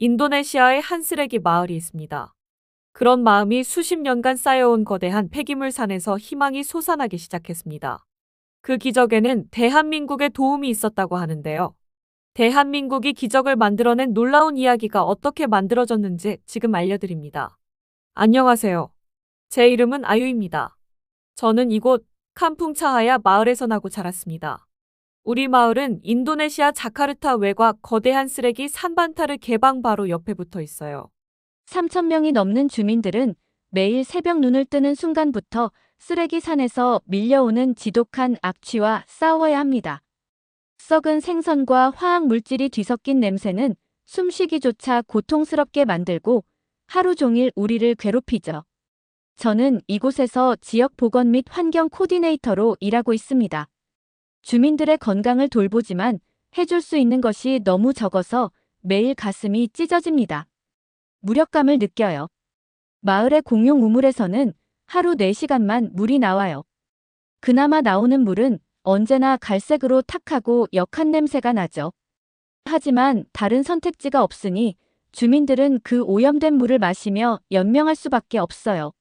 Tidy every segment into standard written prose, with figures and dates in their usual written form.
인도네시아의 한 쓰레기 마을이 있습니다. 그런 마음이 수십 년간 쌓여온 거대한 폐기물 산에서 희망이 솟아나기 시작했습니다. 그 기적에는 대한민국의 도움이 있었다고 하는데요. 대한민국이 기적을 만들어낸 놀라운 이야기가 어떻게 만들어졌는지 지금 알려드립니다. 안녕하세요. 제 이름은 아유입니다. 저는 이곳 캄풍차하야 마을에서 나고 자랐습니다. 우리 마을은 인도네시아 자카르타 외곽 거대한 쓰레기 산반타르 개방 바로 옆에 붙어 있어요. 3천 명이 넘는 주민들은 매일 새벽 눈을 뜨는 순간부터 쓰레기 산에서 밀려오는 지독한 악취와 싸워야 합니다. 썩은 생선과 화학 물질이 뒤섞인 냄새는 숨쉬기조차 고통스럽게 만들고 하루 종일 우리를 괴롭히죠. 저는 이곳에서 지역 보건 및 환경 코디네이터로 일하고 있습니다. 주민들의 건강을 돌보지만 해줄 수 있는 것이 너무 적어서 매일 가슴이 찢어집니다. 무력감을 느껴요. 마을의 공용 우물에서는 하루 4시간만 물이 나와요. 그나마 나오는 물은 언제나 갈색으로 탁하고 역한 냄새가 나죠. 하지만 다른 선택지가 없으니 주민들은 그 오염된 물을 마시며 연명할 수밖에 없어요.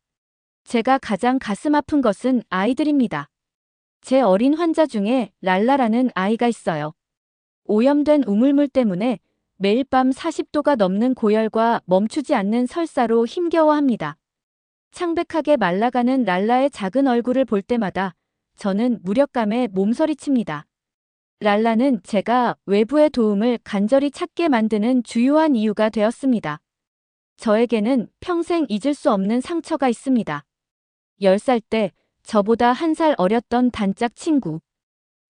제가 가장 가슴 아픈 것은 아이들입니다. 제 어린 환자 중에 랄라라는 아이가 있어요. 오염된 우물물 때문에 매일 밤 40도가 넘는 고열과 멈추지 않는 설사로 힘겨워합니다. 창백하게 말라가는 랄라의 작은 얼굴을 볼 때마다 저는 무력감에 몸서리칩니다. 랄라는 제가 외부의 도움을 간절히 찾게 만드는 주요한 이유가 되었습니다. 저에게는 평생 잊을 수 없는 상처가 있습니다. 10살 때 저보다 1살 어렸던 단짝 친구.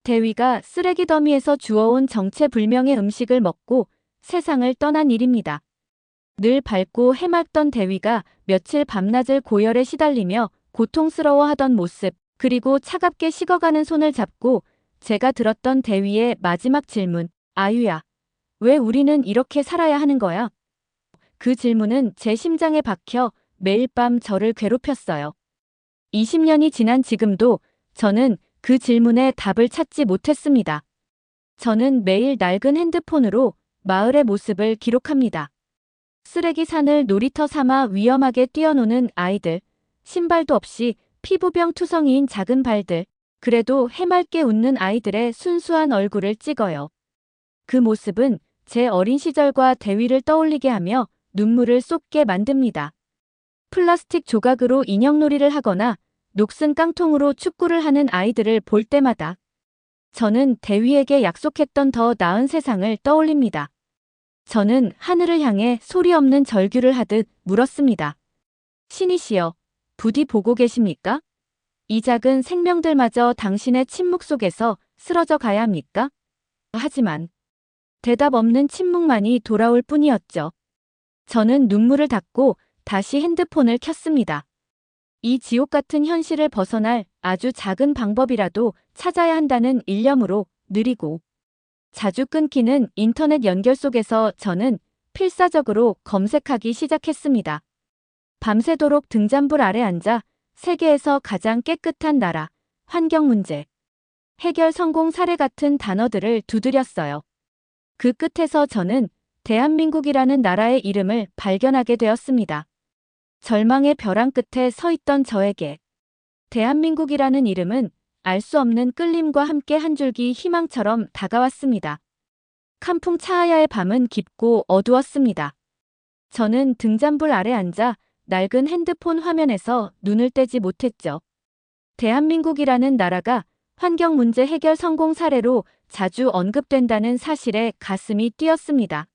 대위가 쓰레기 더미에서 주워온 정체불명의 음식을 먹고 세상을 떠난 일입니다. 늘 밝고 해맑던 대위가 며칠 밤낮을 고열에 시달리며 고통스러워하던 모습, 그리고 차갑게 식어가는 손을 잡고 제가 들었던 대위의 마지막 질문, 아유야, 왜 우리는 이렇게 살아야 하는 거야? 그 질문은 제 심장에 박혀 매일 밤 저를 괴롭혔어요. 20년이 지난 지금도 저는 그 질문에 답을 찾지 못했습니다. 저는 매일 낡은 핸드폰으로 마을의 모습을 기록합니다. 쓰레기 산을 놀이터 삼아 위험하게 뛰어노는 아이들, 신발도 없이 피부병 투성이인 작은 발들, 그래도 해맑게 웃는 아이들의 순수한 얼굴을 찍어요. 그 모습은 제 어린 시절과 대위를 떠올리게 하며 눈물을 쏟게 만듭니다. 플라스틱 조각으로 인형놀이를 하거나 녹슨 깡통으로 축구를 하는 아이들을 볼 때마다 저는 대위에게 약속했던 더 나은 세상을 떠올립니다. 저는 하늘을 향해 소리 없는 절규를 하듯 물었습니다. 신이시여, 부디 보고 계십니까? 이 작은 생명들마저 당신의 침묵 속에서 쓰러져 가야 합니까? 하지만 대답 없는 침묵만이 돌아올 뿐이었죠. 저는 눈물을 닦고 다시 핸드폰을 켰습니다. 이 지옥 같은 현실을 벗어날 아주 작은 방법이라도 찾아야 한다는 일념으로 느리고 자주 끊기는 인터넷 연결 속에서 저는 필사적으로 검색하기 시작했습니다. 밤새도록 등잔불 아래 앉아 세계에서 가장 깨끗한 나라, 환경 문제, 해결 성공 사례 같은 단어들을 두드렸어요. 그 끝에서 저는 대한민국이라는 나라의 이름을 발견하게 되었습니다. 절망의 벼랑 끝에 서 있던 저에게 대한민국이라는 이름은 알 수 없는 끌림과 함께 한 줄기 희망처럼 다가왔습니다. 캄풍 차하야의 밤은 깊고 어두웠습니다. 저는 등잔불 아래 앉아 낡은 핸드폰 화면에서 눈을 떼지 못했죠. 대한민국이라는 나라가 환경 문제 해결 성공 사례로 자주 언급된다는 사실에 가슴이 뛰었습니다.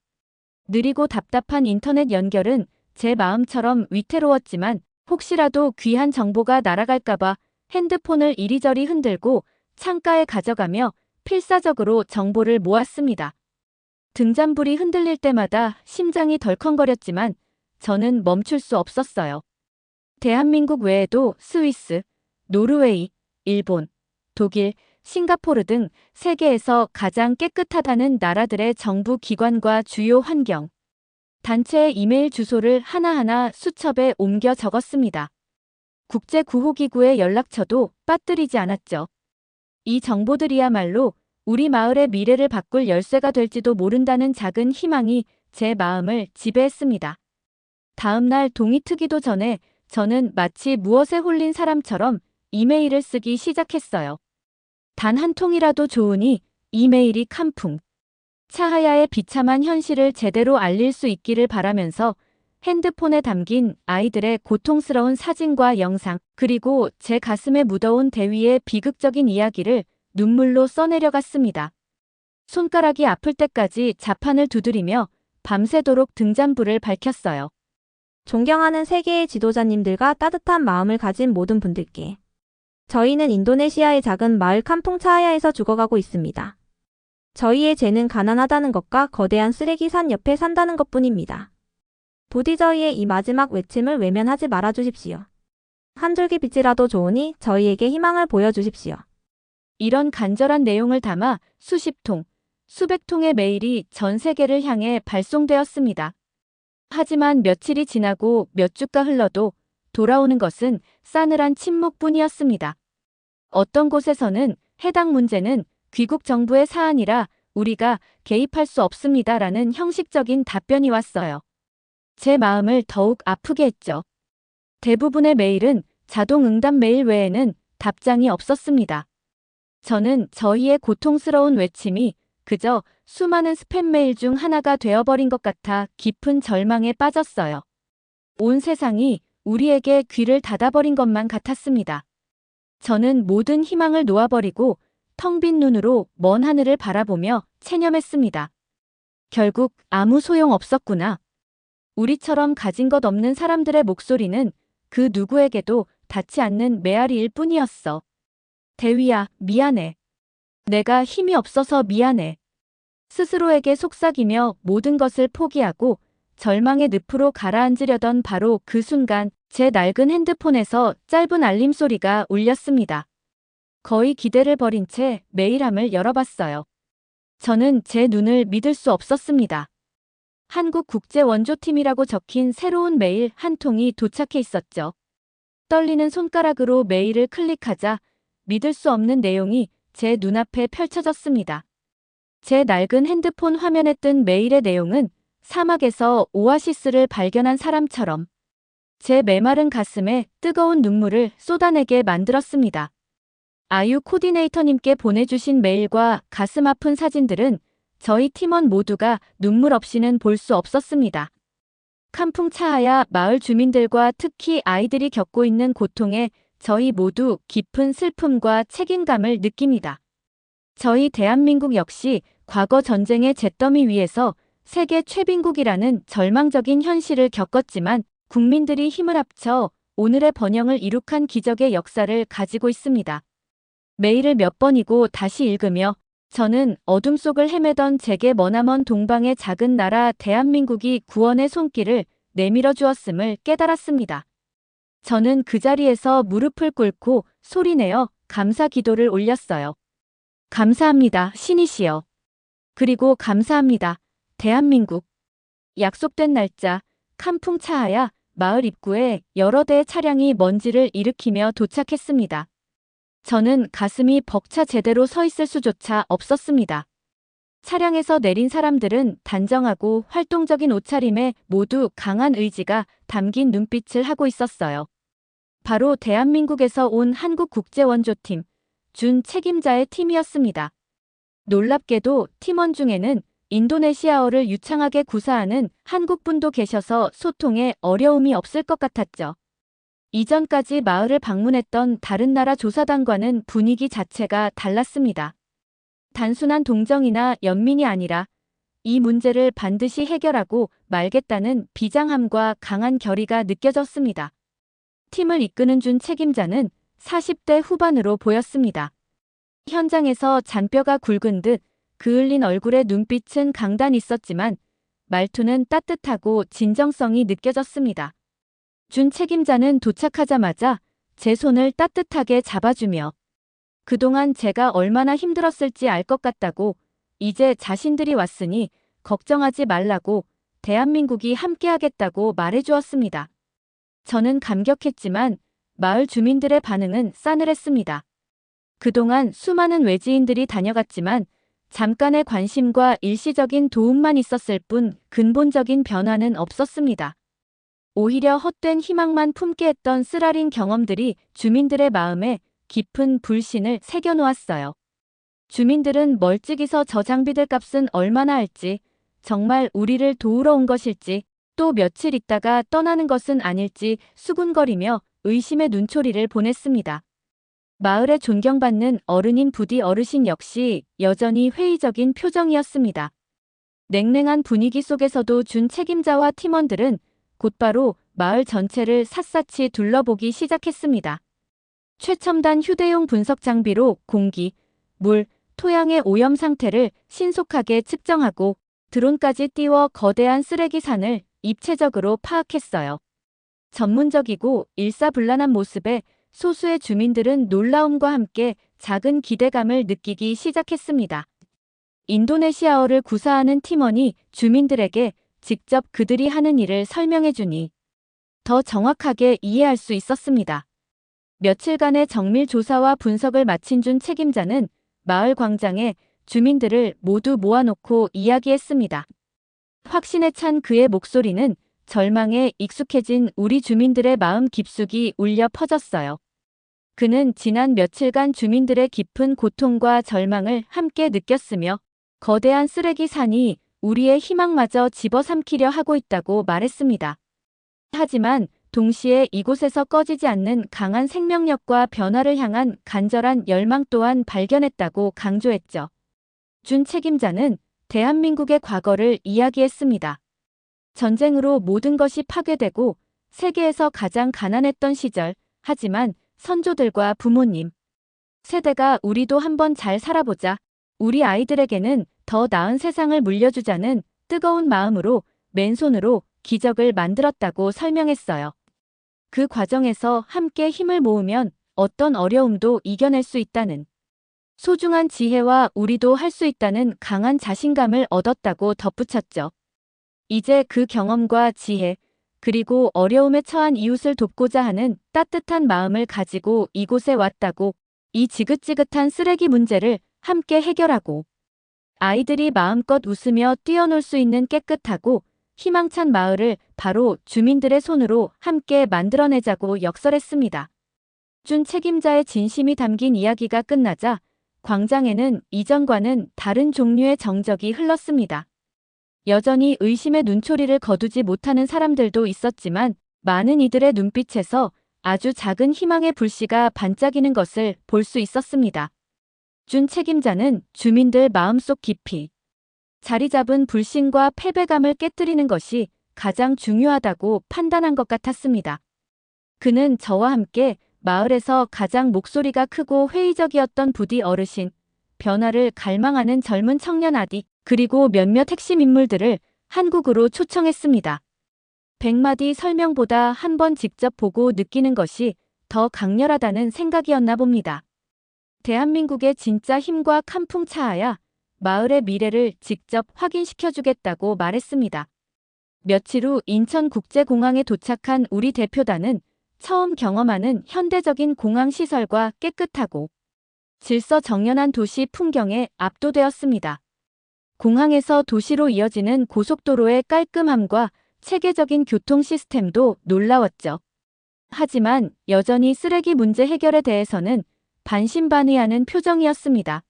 느리고 답답한 인터넷 연결은 제 마음처럼 위태로웠지만 혹시라도 귀한 정보가 날아갈까봐 핸드폰을 이리저리 흔들고 창가에 가져가며 필사적으로 정보를 모았습니다. 등잔불이 흔들릴 때마다 심장이 덜컹거렸지만 저는 멈출 수 없었어요. 대한민국 외에도 스위스, 노르웨이, 일본, 독일, 싱가포르 등 세계에서 가장 깨끗하다는 나라들의 정부 기관과 주요 환경 단체의 이메일 주소를 하나하나 수첩에 옮겨 적었습니다. 국제구호기구의 연락처도 빠뜨리지 않았죠. 이 정보들이야말로 우리 마을의 미래를 바꿀 열쇠가 될지도 모른다는 작은 희망이 제 마음을 지배했습니다. 다음 날 동이 트기도 전에 저는 마치 무엇에 홀린 사람처럼 이메일을 쓰기 시작했어요. 단 한 통이라도 좋으니 이메일이 칸풍. 차하야의 비참한 현실을 제대로 알릴 수 있기를 바라면서 핸드폰에 담긴 아이들의 고통스러운 사진과 영상, 그리고 제 가슴에 묻어온 대위의 비극적인 이야기를 눈물로 써내려갔습니다. 손가락이 아플 때까지 자판을 두드리며 밤새도록 등잔불을 밝혔어요. 존경하는 세계의 지도자님들과 따뜻한 마음을 가진 모든 분들께. 저희는 인도네시아의 작은 마을 캄풍 차하야에서 죽어가고 있습니다. 저희의 죄는 가난하다는 것과 거대한 쓰레기 산 옆에 산다는 것뿐입니다. 부디 저희의 이 마지막 외침을 외면하지 말아주십시오. 한 줄기 빛이라도 좋으니 저희에게 희망을 보여주십시오. 이런 간절한 내용을 담아 수십 통, 수백 통의 메일이 전 세계를 향해 발송되었습니다. 하지만 며칠이 지나고 몇 주가 흘러도 돌아오는 것은 싸늘한 침묵뿐이었습니다. 어떤 곳에서는 해당 문제는 귀국 정부의 사안이라 우리가 개입할 수 없습니다라는 형식적인 답변이 왔어요. 제 마음을 더욱 아프게 했죠. 대부분의 메일은 자동 응답 메일 외에는 답장이 없었습니다. 저는 저희의 고통스러운 외침이 그저 수많은 스팸 메일 중 하나가 되어버린 것 같아 깊은 절망에 빠졌어요. 온 세상이 우리에게 귀를 닫아버린 것만 같았습니다. 저는 모든 희망을 놓아버리고 텅 빈 눈으로 먼 하늘을 바라보며 체념했습니다. 결국 아무 소용 없었구나. 우리처럼 가진 것 없는 사람들의 목소리는 그 누구에게도 닿지 않는 메아리일 뿐이었어. 대위야, 미안해. 내가 힘이 없어서 미안해. 스스로에게 속삭이며 모든 것을 포기하고 절망의 늪으로 가라앉으려던 바로 그 순간 제 낡은 핸드폰에서 짧은 알림 소리가 울렸습니다. 거의 기대를 버린 채 메일함을 열어봤어요. 저는 제 눈을 믿을 수 없었습니다. 한국국제원조팀이라고 적힌 새로운 메일 한 통이 도착해 있었죠. 떨리는 손가락으로 메일을 클릭하자 믿을 수 없는 내용이 제 눈앞에 펼쳐졌습니다. 제 낡은 핸드폰 화면에 뜬 메일의 내용은 사막에서 오아시스를 발견한 사람처럼 제 메마른 가슴에 뜨거운 눈물을 쏟아내게 만들었습니다. 아유 코디네이터님께 보내주신 메일과 가슴 아픈 사진들은 저희 팀원 모두가 눈물 없이는 볼 수 없었습니다. 캄풍 차하야 마을 주민들과 특히 아이들이 겪고 있는 고통에 저희 모두 깊은 슬픔과 책임감을 느낍니다. 저희 대한민국 역시 과거 전쟁의 잿더미 위에서 세계 최빈국이라는 절망적인 현실을 겪었지만 국민들이 힘을 합쳐 오늘의 번영을 이룩한 기적의 역사를 가지고 있습니다. 메일을 몇 번이고 다시 읽으며 저는 어둠 속을 헤매던 제게 머나먼 동방의 작은 나라 대한민국이 구원의 손길을 내밀어 주었음을 깨달았습니다. 저는 그 자리에서 무릎을 꿇고 소리내어 감사 기도를 올렸어요. 감사합니다, 신이시여. 그리고 감사합니다, 대한민국. 약속된 날짜, 캄풍 차하야 마을 입구에 여러 대의 차량이 먼지를 일으키며 도착했습니다. 저는 가슴이 벅차 제대로 서 있을 수조차 없었습니다. 차량에서 내린 사람들은 단정하고 활동적인 옷차림에 모두 강한 의지가 담긴 눈빛을 하고 있었어요. 바로 대한민국에서 온 한국국제원조팀, 준 책임자의 팀이었습니다. 놀랍게도 팀원 중에는 인도네시아어를 유창하게 구사하는 한국분도 계셔서 소통에 어려움이 없을 것 같았죠. 이전까지 마을을 방문했던 다른 나라 조사단과는 분위기 자체가 달랐습니다. 단순한 동정이나 연민이 아니라 이 문제를 반드시 해결하고 말겠다는 비장함과 강한 결의가 느껴졌습니다. 팀을 이끄는 준 책임자는 40대 후반으로 보였습니다. 현장에서 잔뼈가 굵은 듯 그을린 얼굴의 눈빛은 강단 있었지만 말투는 따뜻하고 진정성이 느껴졌습니다. 준 책임자는 도착하자마자 제 손을 따뜻하게 잡아주며 그동안 제가 얼마나 힘들었을지 알 것 같다고 이제 자신들이 왔으니 걱정하지 말라고 대한민국이 함께하겠다고 말해주었습니다. 저는 감격했지만 마을 주민들의 반응은 싸늘했습니다. 그동안 수많은 외지인들이 다녀갔지만 잠깐의 관심과 일시적인 도움만 있었을 뿐 근본적인 변화는 없었습니다. 오히려 헛된 희망만 품게 했던 쓰라린 경험들이 주민들의 마음에 깊은 불신을 새겨놓았어요. 주민들은 멀찍이서 저 장비들 값은 얼마나 할지, 정말 우리를 도우러 온 것일지, 또 며칠 있다가 떠나는 것은 아닐지 수군거리며 의심의 눈초리를 보냈습니다. 마을에 존경받는 어른인 부디 어르신 역시 여전히 회의적인 표정이었습니다. 냉랭한 분위기 속에서도 준 책임자와 팀원들은 곧바로 마을 전체를 샅샅이 둘러보기 시작했습니다. 최첨단 휴대용 분석 장비로 공기, 물, 토양의 오염 상태를 신속하게 측정하고 드론까지 띄워 거대한 쓰레기 산을 입체적으로 파악했어요. 전문적이고 일사불란한 모습에 소수의 주민들은 놀라움과 함께 작은 기대감을 느끼기 시작했습니다. 인도네시아어를 구사하는 팀원이 주민들에게 직접 그들이 하는 일을 설명해주니 더 정확하게 이해할 수 있었습니다. 며칠간의 정밀 조사와 분석을 마친 준 책임자는 마을 광장에 주민들을 모두 모아놓고 이야기했습니다. 확신에 찬 그의 목소리는 절망에 익숙해진 우리 주민들의 마음 깊숙이 울려 퍼졌어요. 그는 지난 며칠간 주민들의 깊은 고통과 절망을 함께 느꼈으며 거대한 쓰레기 산이 우리의 희망마저 집어삼키려 하고 있다고 말했습니다. 하지만 동시에 이곳에서 꺼지지 않는 강한 생명력과 변화를 향한 간절한 열망 또한 발견했다고 강조했죠. 준 책임자는 대한민국의 과거를 이야기했습니다. 전쟁으로 모든 것이 파괴되고 세계에서 가장 가난했던 시절, 하지만 선조들과 부모님 세대가 우리도 한번 잘 살아보자, 우리 아이들에게는 더 나은 세상을 물려주자는 뜨거운 마음으로 맨손으로 기적을 만들었다고 설명했어요. 그 과정에서 함께 힘을 모으면 어떤 어려움도 이겨낼 수 있다는 소중한 지혜와 우리도 할 수 있다는 강한 자신감을 얻었다고 덧붙였죠. 이제 그 경험과 지혜, 그리고 어려움에 처한 이웃을 돕고자 하는 따뜻한 마음을 가지고 이곳에 왔다고, 이 지긋지긋한 쓰레기 문제를 함께 해결하고 아이들이 마음껏 웃으며 뛰어놀 수 있는 깨끗하고 희망찬 마을을 바로 주민들의 손으로 함께 만들어내자고 역설했습니다. 준 책임자의 진심이 담긴 이야기가 끝나자 광장에는 이전과는 다른 종류의 정적이 흘렀습니다. 여전히 의심의 눈초리를 거두지 못하는 사람들도 있었지만 많은 이들의 눈빛에서 아주 작은 희망의 불씨가 반짝이는 것을 볼 수 있었습니다. 준 책임자는 주민들 마음속 깊이 자리 잡은 불신과 패배감을 깨뜨리는 것이 가장 중요하다고 판단한 것 같았습니다. 그는 저와 함께 마을에서 가장 목소리가 크고 회의적이었던 부디 어르신, 변화를 갈망하는 젊은 청년 아디, 그리고 몇몇 핵심 인물들을 한국으로 초청했습니다. 100마디 설명보다 한 번 직접 보고 느끼는 것이 더 강렬하다는 생각이었나 봅니다. 대한민국의 진짜 힘과 칸풍 차아야 마을의 미래를 직접 확인시켜주겠다고 말했습니다. 며칠 후 인천국제공항에 도착한 우리 대표단은 처음 경험하는 현대적인 공항 시설과 깨끗하고 질서정연한 도시 풍경에 압도되었습니다. 공항에서 도시로 이어지는 고속도로의 깔끔함과 체계적인 교통 시스템도 놀라웠죠. 하지만 여전히 쓰레기 문제 해결에 대해서는 반신반의하는 표정이었습니다.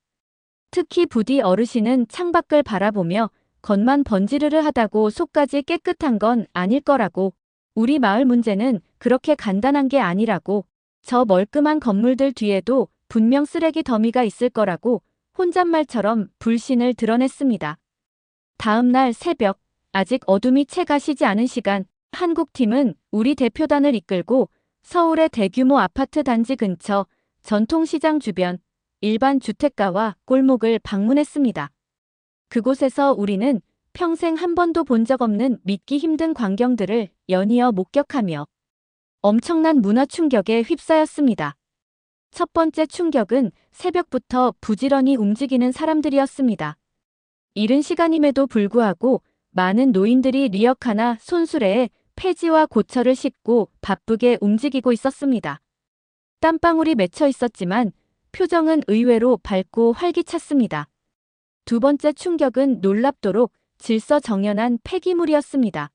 특히 부디 어르신은 창밖을 바라보며 겉만 번지르르 하다고 속까지 깨끗한 건 아닐 거라고, 우리 마을 문제는 그렇게 간단한 게 아니라고, 저 멀끔한 건물들 뒤에도 분명 쓰레기 더미가 있을 거라고 혼잣말처럼 불신을 드러냈습니다. 다음 날 새벽, 아직 어둠이 채 가시지 않은 시간, 한국팀은 우리 대표단을 이끌고 서울의 대규모 아파트 단지 근처 전통시장 주변 일반 주택가와 골목을 방문했습니다. 그곳에서 우리는 평생 한 번도 본 적 없는 믿기 힘든 광경들을 연이어 목격하며 엄청난 문화 충격에 휩싸였습니다. 첫 번째 충격은 새벽부터 부지런히 움직이는 사람들이었습니다. 이른 시간임에도 불구하고 많은 노인들이 리어카나 손수레에 폐지와 고철을 싣고 바쁘게 움직이고 있었습니다. 땀방울이 맺혀 있었지만 표정은 의외로 밝고 활기찼습니다. 두 번째 충격은 놀랍도록 질서정연한 폐기물이었습니다.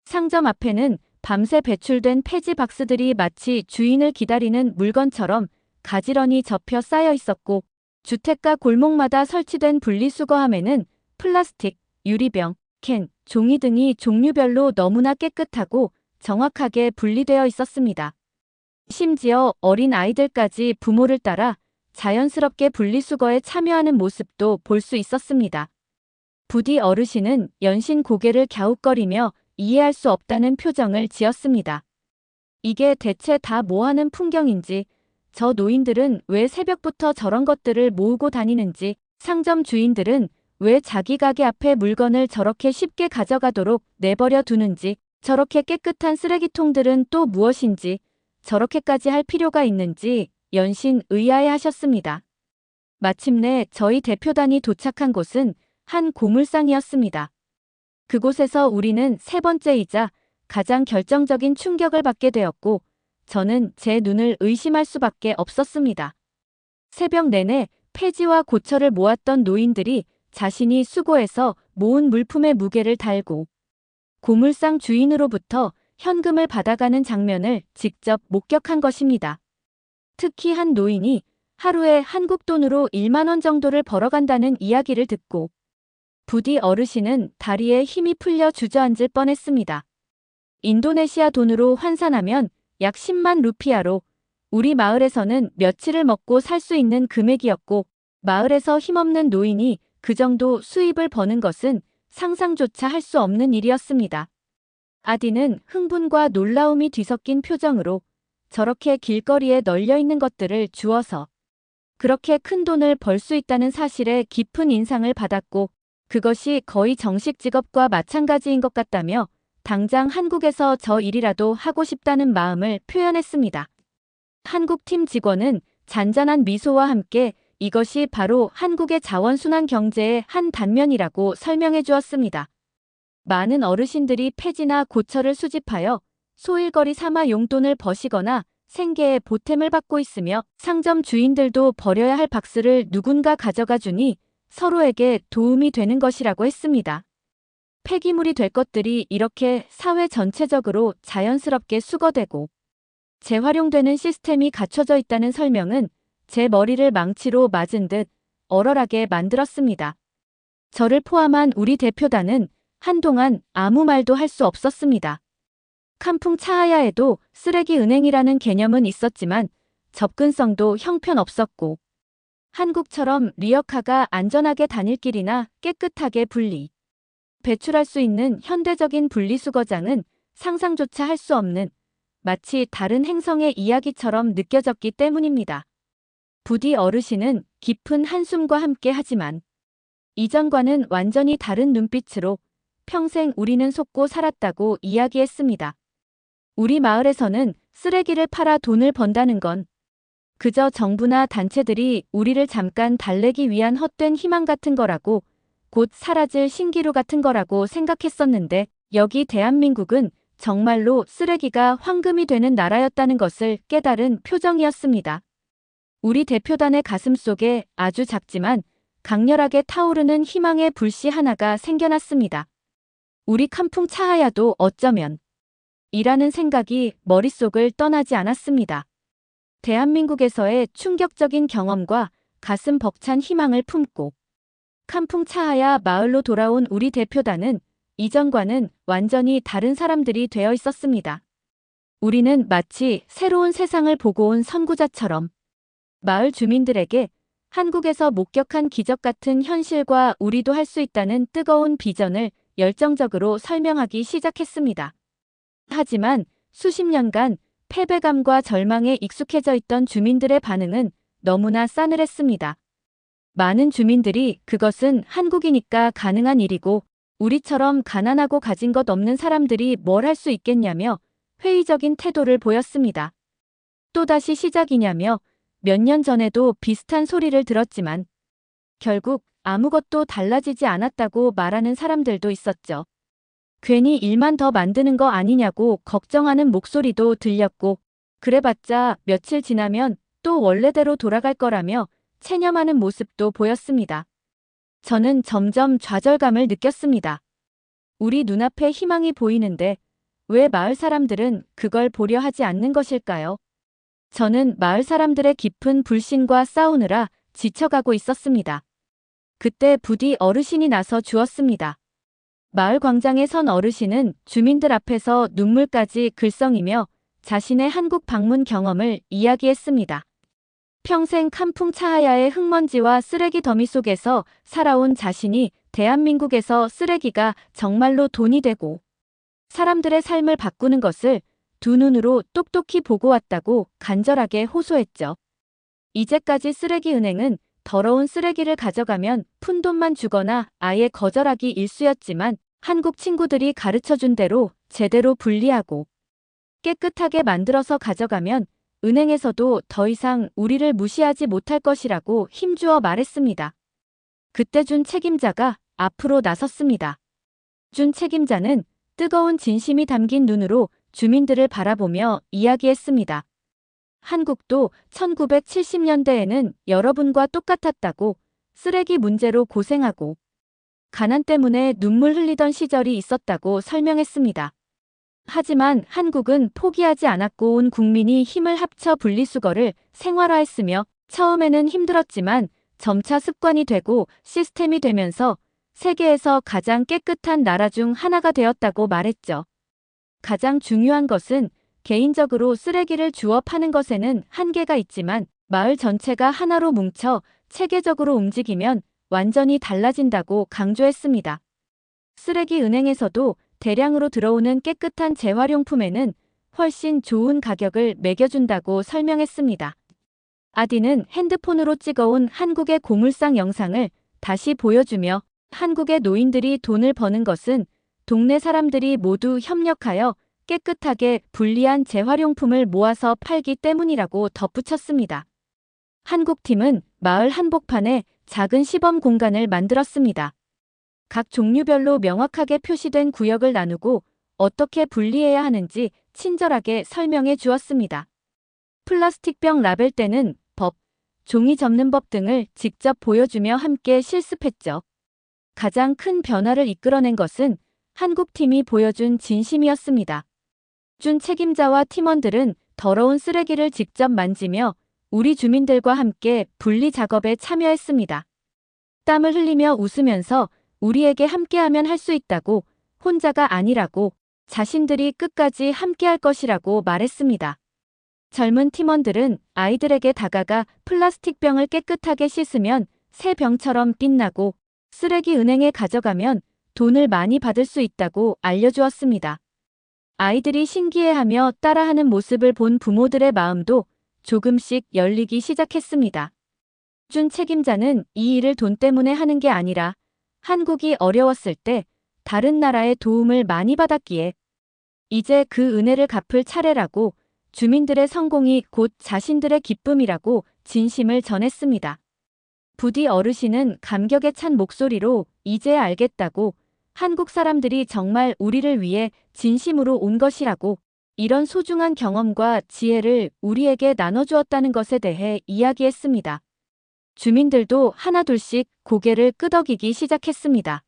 상점 앞에는 밤새 배출된 폐지 박스들이 마치 주인을 기다리는 물건처럼 가지런히 접혀 쌓여 있었고, 주택가 골목마다 설치된 분리수거함에는 플라스틱, 유리병, 캔, 종이 등이 종류별로 너무나 깨끗하고 정확하게 분리되어 있었습니다. 심지어 어린 아이들까지 부모를 따라 자연스럽게 분리수거에 참여하는 모습도 볼 수 있었습니다. 부디 어르신은 연신 고개를 갸웃거리며 이해할 수 없다는 표정을 지었습니다. 이게 대체 다 뭐하는 풍경인지, 저 노인들은 왜 새벽부터 저런 것들을 모으고 다니는지, 상점 주인들은 왜 자기 가게 앞에 물건을 저렇게 쉽게 가져가도록 내버려 두는지, 저렇게 깨끗한 쓰레기통들은 또 무엇인지, 저렇게까지 할 필요가 있는지 연신 의아해하셨습니다. 마침내 저희 대표단이 도착한 곳은 한 고물상이었습니다. 그곳에서 우리는 세 번째이자 가장 결정적인 충격을 받게 되었고, 저는 제 눈을 의심할 수밖에 없었습니다. 새벽 내내 폐지와 고철을 모았던 노인들이 자신이 수거해서 모은 물품의 무게를 달고 고물상 주인으로부터 현금을 받아가는 장면을 직접 목격한 것입니다. 특히 한 노인이 하루에 한국 돈으로 1만 원 정도를 벌어간다는 이야기를 듣고 부디 어르신은 다리에 힘이 풀려 주저앉을 뻔했습니다. 인도네시아 돈으로 환산하면 약 10만 루피아로 우리 마을에서는 며칠을 먹고 살 수 있는 금액이었고, 마을에서 힘없는 노인이 그 정도 수입을 버는 것은 상상조차 할 수 없는 일이었습니다. 아디는 흥분과 놀라움이 뒤섞인 표정으로 저렇게 길거리에 널려 있는 것들을 주워서 그렇게 큰 돈을 벌 수 있다는 사실에 깊은 인상을 받았고, 그것이 거의 정식 직업과 마찬가지인 것 같다며 당장 한국에서 저 일이라도 하고 싶다는 마음을 표현했습니다. 한국팀 직원은 잔잔한 미소와 함께 이것이 바로 한국의 자원순환 경제의 한 단면이라고 설명해 주었습니다. 많은 어르신들이 폐지나 고철을 수집하여 소일거리 삼아 용돈을 버시거나 생계에 보탬을 받고 있으며, 상점 주인들도 버려야 할 박스를 누군가 가져가 주니 서로에게 도움이 되는 것이라고 했습니다. 폐기물이 될 것들이 이렇게 사회 전체적으로 자연스럽게 수거되고 재활용되는 시스템이 갖춰져 있다는 설명은 제 머리를 망치로 맞은 듯 얼얼하게 만들었습니다. 저를 포함한 우리 대표단은 한동안 아무 말도 할 수 없었습니다. 캄풍 차하야에도 쓰레기 은행이라는 개념은 있었지만 접근성도 형편없었고, 한국처럼 리어카가 안전하게 다닐 길이나 깨끗하게 분리, 배출할 수 있는 현대적인 분리수거장은 상상조차 할 수 없는 마치 다른 행성의 이야기처럼 느껴졌기 때문입니다. 부디 어르신은 깊은 한숨과 함께 하지만 이전과는 완전히 다른 눈빛으로 평생 우리는 속고 살았다고 이야기했습니다. 우리 마을에서는 쓰레기를 팔아 돈을 번다는 건 그저 정부나 단체들이 우리를 잠깐 달래기 위한 헛된 희망 같은 거라고, 곧 사라질 신기루 같은 거라고 생각했었는데, 여기 대한민국은 정말로 쓰레기가 황금이 되는 나라였다는 것을 깨달은 표정이었습니다. 우리 대표단의 가슴속에 아주 작지만 강렬하게 타오르는 희망의 불씨 하나가 생겨났습니다. 우리 캄풍 차하야도 어쩌면 이라는 생각이 머릿속을 떠나지 않았습니다. 대한민국에서의 충격적인 경험과 가슴 벅찬 희망을 품고 캄풍 차하야 마을로 돌아온 우리 대표단은 이전과는 완전히 다른 사람들이 되어 있었습니다. 우리는 마치 새로운 세상을 보고 온 선구자처럼 마을 주민들에게 한국에서 목격한 기적 같은 현실과 우리도 할 수 있다는 뜨거운 비전을 열정적으로 설명하기 시작했습니다. 하지만 수십 년간 패배감과 절망에 익숙해져 있던 주민들의 반응은 너무나 싸늘했습니다. 많은 주민들이 그것은 한국이니까 가능한 일이고 우리처럼 가난하고 가진 것 없는 사람들이 뭘 할 수 있겠냐며 회의적인 태도를 보였습니다. 또다시 시작이냐며 몇 년 전에도 비슷한 소리를 들었지만 결국 아무것도 달라지지 않았다고 말하는 사람들도 있었죠. 괜히 일만 더 만드는 거 아니냐고 걱정하는 목소리도 들렸고, 그래봤자 며칠 지나면 또 원래대로 돌아갈 거라며 체념하는 모습도 보였습니다. 저는 점점 좌절감을 느꼈습니다. 우리 눈앞에 희망이 보이는데 왜 마을 사람들은 그걸 보려 하지 않는 것일까요? 저는 마을 사람들의 깊은 불신과 싸우느라 지쳐가고 있었습니다. 그때 부디 어르신이 나서 주었습니다. 마을 광장에 선 어르신은 주민들 앞에서 눈물까지 글썽이며 자신의 한국 방문 경험을 이야기했습니다. 평생 칸풍 차하야의 흙먼지와 쓰레기 더미 속에서 살아온 자신이 대한민국에서 쓰레기가 정말로 돈이 되고 사람들의 삶을 바꾸는 것을 두 눈으로 똑똑히 보고 왔다고 간절하게 호소했죠. 이제까지 쓰레기 은행은 더러운 쓰레기를 가져가면 푼돈만 주거나 아예 거절하기 일쑤였지만 한국 친구들이 가르쳐준 대로 제대로 분리하고 깨끗하게 만들어서 가져가면 은행에서도 더 이상 우리를 무시하지 못할 것이라고 힘주어 말했습니다. 그때 준 책임자가 앞으로 나섰습니다. 준 책임자는 뜨거운 진심이 담긴 눈으로 주민들을 바라보며 이야기했습니다. 한국도 1970년대에는 여러분과 똑같았다고 쓰레기 문제로 고생하고 가난 때문에 눈물 흘리던 시절이 있었다고 설명했습니다. 하지만 한국은 포기하지 않았고 온 국민이 힘을 합쳐 분리수거를 생활화했으며 처음에는 힘들었지만 점차 습관이 되고 시스템이 되면서 세계에서 가장 깨끗한 나라 중 하나가 되었다고 말했죠. 가장 중요한 것은 개인적으로 쓰레기를 주워 파는 것에는 한계가 있지만 마을 전체가 하나로 뭉쳐 체계적으로 움직이면 완전히 달라진다고 강조했습니다. 쓰레기 은행에서도 대량으로 들어오는 깨끗한 재활용품에는 훨씬 좋은 가격을 매겨준다고 설명했습니다. 아디는 핸드폰으로 찍어온 한국의 고물상 영상을 다시 보여주며 한국의 노인들이 돈을 버는 것은 동네 사람들이 모두 협력하여 깨끗하게 분리한 재활용품을 모아서 팔기 때문이라고 덧붙였습니다. 한국팀은 마을 한복판에 작은 시범 공간을 만들었습니다. 각 종류별로 명확하게 표시된 구역을 나누고 어떻게 분리해야 하는지 친절하게 설명해 주었습니다. 플라스틱병 라벨 떼는 법, 종이 접는 법 등을 직접 보여주며 함께 실습했죠. 가장 큰 변화를 이끌어낸 것은 한국팀이 보여준 진심이었습니다. 준 책임자와 팀원들은 더러운 쓰레기를 직접 만지며 우리 주민들과 함께 분리 작업에 참여했습니다. 땀을 흘리며 웃으면서 우리에게 함께하면 할 수 있다고, 혼자가 아니라고, 자신들이 끝까지 함께할 것이라고 말했습니다. 젊은 팀원들은 아이들에게 다가가 플라스틱 병을 깨끗하게 씻으면 새 병처럼 빛나고 쓰레기 은행에 가져가면 돈을 많이 받을 수 있다고 알려주었습니다. 아이들이 신기해하며 따라하는 모습을 본 부모들의 마음도 조금씩 열리기 시작했습니다. 준 책임자는 이 일을 돈 때문에 하는 게 아니라 한국이 어려웠을 때 다른 나라의 도움을 많이 받았기에 이제 그 은혜를 갚을 차례라고, 주민들의 성공이 곧 자신들의 기쁨이라고 진심을 전했습니다. 부디 어르신은 감격에 찬 목소리로 이제 알겠다고, 한국 사람들이 정말 우리를 위해 진심으로 온 것이라고, 이런 소중한 경험과 지혜를 우리에게 나눠주었다는 것에 대해 이야기했습니다. 주민들도 하나둘씩 고개를 끄덕이기 시작했습니다.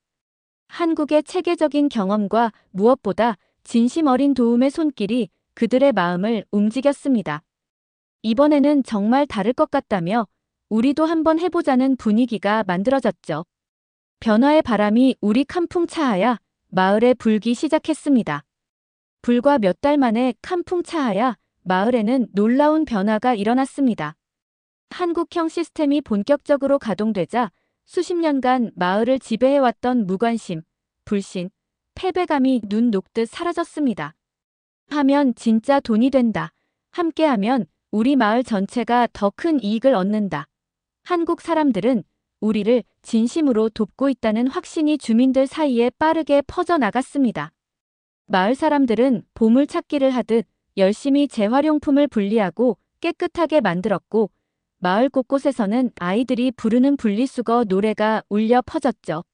한국의 체계적인 경험과 무엇보다 진심 어린 도움의 손길이 그들의 마음을 움직였습니다. 이번에는 정말 다를 것 같다며 우리도 한번 해보자는 분위기가 만들어졌죠. 변화의 바람이 우리 칸풍 차하야 마을에 불기 시작했습니다. 불과 몇 달 만에 칸풍 차하야 마을에는 놀라운 변화가 일어났습니다. 한국형 시스템이 본격적으로 가동되자 수십 년간 마을을 지배해왔던 무관심, 불신, 패배감이 눈 녹듯 사라졌습니다. 하면 진짜 돈이 된다. 함께하면 우리 마을 전체가 더 큰 이익을 얻는다. 한국 사람들은 우리를 진심으로 돕고 있다는 확신이 주민들 사이에 빠르게 퍼져나갔습니다. 마을 사람들은 보물찾기를 하듯 열심히 재활용품을 분리하고 깨끗하게 만들었고, 마을 곳곳에서는 아이들이 부르는 분리수거 노래가 울려 퍼졌죠.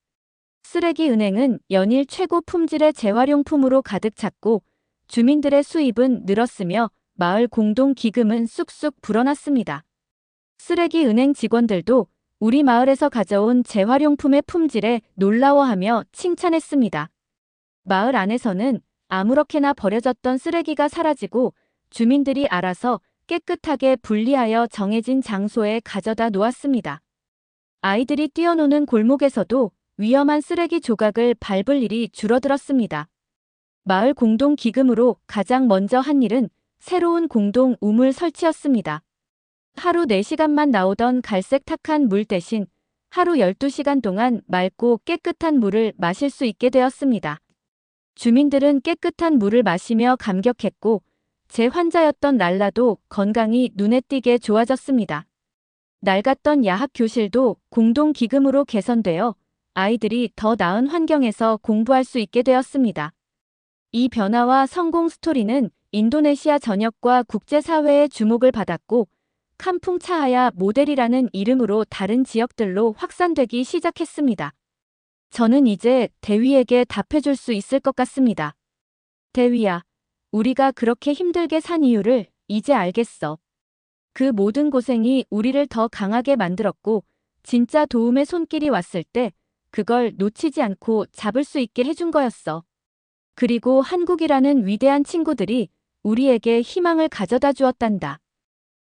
쓰레기 은행은 연일 최고 품질의 재활용품으로 가득 찼고 주민들의 수입은 늘었으며 마을 공동 기금은 쑥쑥 불어났습니다. 쓰레기 은행 직원들도 우리 마을에서 가져온 재활용품의 품질에 놀라워하며 칭찬했습니다. 마을 안에서는 아무렇게나 버려졌던 쓰레기가 사라지고 주민들이 알아서 깨끗하게 분리하여 정해진 장소에 가져다 놓았습니다. 아이들이 뛰어노는 골목에서도 위험한 쓰레기 조각을 밟을 일이 줄어들었습니다. 마을 공동 기금으로 가장 먼저 한 일은 새로운 공동 우물 설치였습니다. 하루 4시간만 나오던 갈색 탁한 물 대신 하루 12시간 동안 맑고 깨끗한 물을 마실 수 있게 되었습니다. 주민들은 깨끗한 물을 마시며 감격했고 제 환자였던 랄라도 건강이 눈에 띄게 좋아졌습니다. 낡았던 야학 교실도 공동 기금으로 개선되어 아이들이 더 나은 환경에서 공부할 수 있게 되었습니다. 이 변화와 성공 스토리는 인도네시아 전역과 국제사회의 주목을 받았고 캄풍 차하야 모델이라는 이름으로 다른 지역들로 확산되기 시작했습니다. 저는 이제 대위에게 답해줄 수 있을 것 같습니다. 대위야, 우리가 그렇게 힘들게 산 이유를 이제 알겠어. 그 모든 고생이 우리를 더 강하게 만들었고 진짜 도움의 손길이 왔을 때 그걸 놓치지 않고 잡을 수 있게 해준 거였어. 그리고 한국이라는 위대한 친구들이 우리에게 희망을 가져다 주었단다.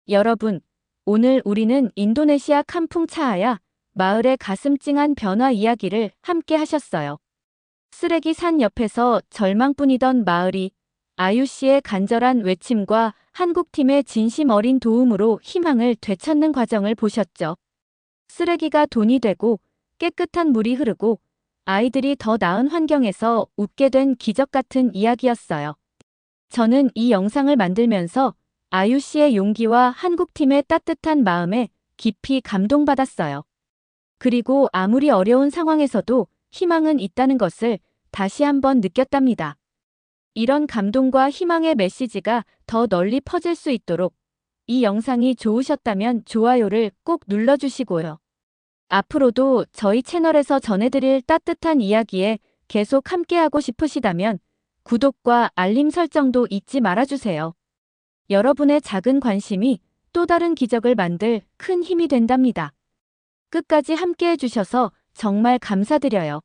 여러분, 오늘 우리는 인도네시아 캄풍 차하야 마을의 가슴 찡한 변화 이야기를 함께 하셨어요. 쓰레기 산 옆에서 절망뿐이던 마을이 아유 씨의 간절한 외침과 한국팀의 진심 어린 도움으로 희망을 되찾는 과정을 보셨죠. 쓰레기가 돈이 되고 깨끗한 물이 흐르고 아이들이 더 나은 환경에서 웃게 된 기적 같은 이야기였어요. 저는 이 영상을 만들면서 아유 씨의 용기와 한국팀의 따뜻한 마음에 깊이 감동받았어요. 그리고 아무리 어려운 상황에서도 희망은 있다는 것을 다시 한번 느꼈답니다. 이런 감동과 희망의 메시지가 더 널리 퍼질 수 있도록 이 영상이 좋으셨다면 좋아요를 꼭 눌러주시고요. 앞으로도 저희 채널에서 전해드릴 따뜻한 이야기에 계속 함께하고 싶으시다면 구독과 알림 설정도 잊지 말아주세요. 여러분의 작은 관심이 또 다른 기적을 만들 큰 힘이 된답니다. 끝까지 함께해 주셔서 정말 감사드려요.